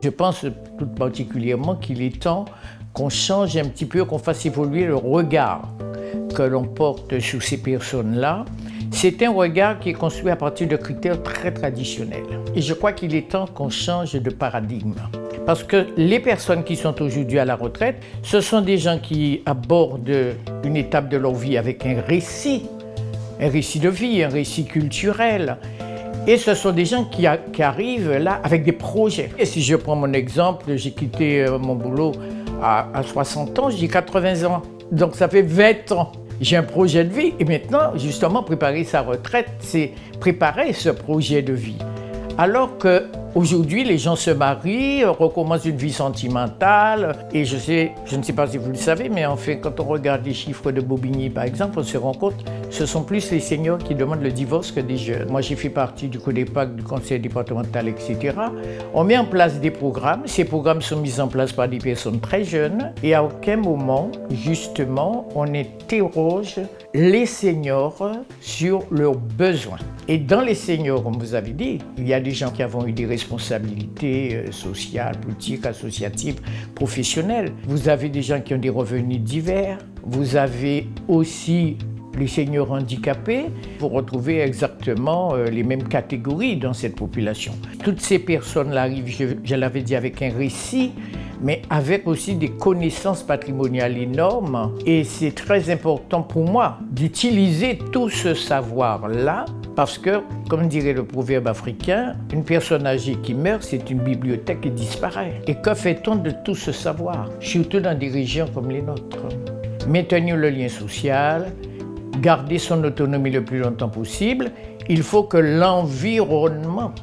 Je pense tout particulièrement qu'il est temps qu'on change un petit peu, qu'on fasse évoluer le regard que l'on porte sur ces personnes-là. C'est un regard qui est construit à partir de critères très traditionnels. Et je crois qu'il est temps qu'on change de paradigme. Parce que les personnes qui sont aujourd'hui à la retraite, ce sont des gens qui abordent une étape de leur vie avec un récit de vie, un récit culturel. Et ce sont des gens qui arrivent là avec des projets. Et si je prends mon exemple, j'ai quitté mon boulot à 60 ans, j'ai 80 ans. Donc ça fait 20 ans. J'ai un projet de vie et maintenant, justement, préparer sa retraite, c'est préparer ce projet de vie. Alors qu'aujourd'hui, les gens se marient, recommencent une vie sentimentale. Et je ne sais pas si vous le savez, mais en fait, quand on regarde les chiffres de Bobigny, par exemple, on se rend compte que ce sont plus les seniors qui demandent le divorce que des jeunes. Moi, j'ai fait partie du CODEPAC, du conseil départemental, etc. On met en place des programmes. Ces programmes sont mis en place par des personnes très jeunes. Et à aucun moment, justement, on interroge les seniors sur leurs besoins. Et dans les seniors, comme vous avez dit, il y a des gens qui ont eu des responsabilités sociales, politiques, associatives, professionnelles. Vous avez des gens qui ont des revenus divers. Vous avez aussi les seniors handicapés. Vous retrouvez exactement les mêmes catégories dans cette population. Toutes ces personnes-là arrivent, je l'avais dit, avec un récit, mais avec aussi des connaissances patrimoniales énormes. Et c'est très important pour moi d'utiliser tout ce savoir-là parce que, comme dirait le proverbe africain, une personne âgée qui meurt, c'est une bibliothèque qui disparaît. Et que fait-on de tout ce savoir, surtout dans des régions comme les nôtres? Maintenir le lien social, garder son autonomie le plus longtemps possible, il faut que l'environnement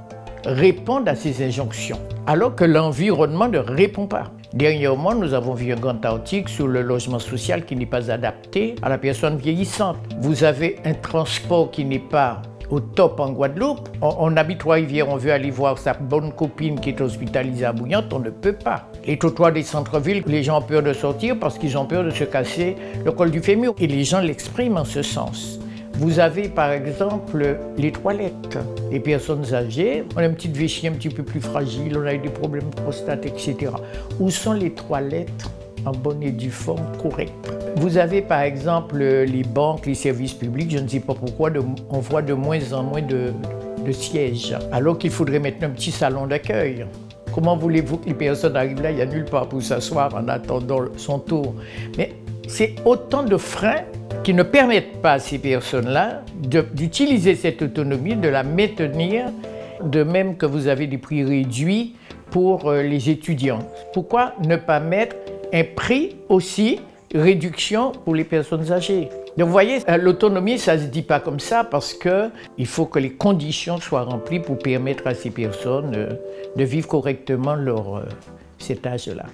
réponde à ces injonctions, alors que l'environnement ne répond pas. Dernièrement, nous avons vu un grand article sur le logement social qui n'est pas adapté à la personne vieillissante. Vous avez un transport qui n'est pas au top en Guadeloupe. On habite Trois-Rivières, on veut aller voir sa bonne copine qui est hospitalisée à Bouillante, on ne peut pas. Les trottoirs des centres-villes, les gens ont peur de sortir parce qu'ils ont peur de se casser le col du fémur. Et les gens l'expriment en ce sens. Vous avez par exemple les toilettes. Les personnes âgées, on a une petite vessie un petit peu plus fragile, on a eu des problèmes de prostate, etc. Où sont les toilettes en bonne et due forme correcte? Vous avez par exemple les banques, les services publics, je ne sais pas pourquoi, on voit de moins en moins de sièges, alors qu'il faudrait mettre un petit salon d'accueil. Comment voulez-vous que les personnes arrivent là, il n'y a nulle part pour s'asseoir en attendant son tour? Mais c'est autant de freins qui ne permettent pas à ces personnes-là d'utiliser cette autonomie, de la maintenir, de même que vous avez des prix réduits pour les étudiants. Pourquoi ne pas mettre un prix aussi, réduction pour les personnes âgées? Donc vous voyez, l'autonomie, ça ne se dit pas comme ça parce qu'il faut que les conditions soient remplies pour permettre à ces personnes de vivre correctement cet âge-là.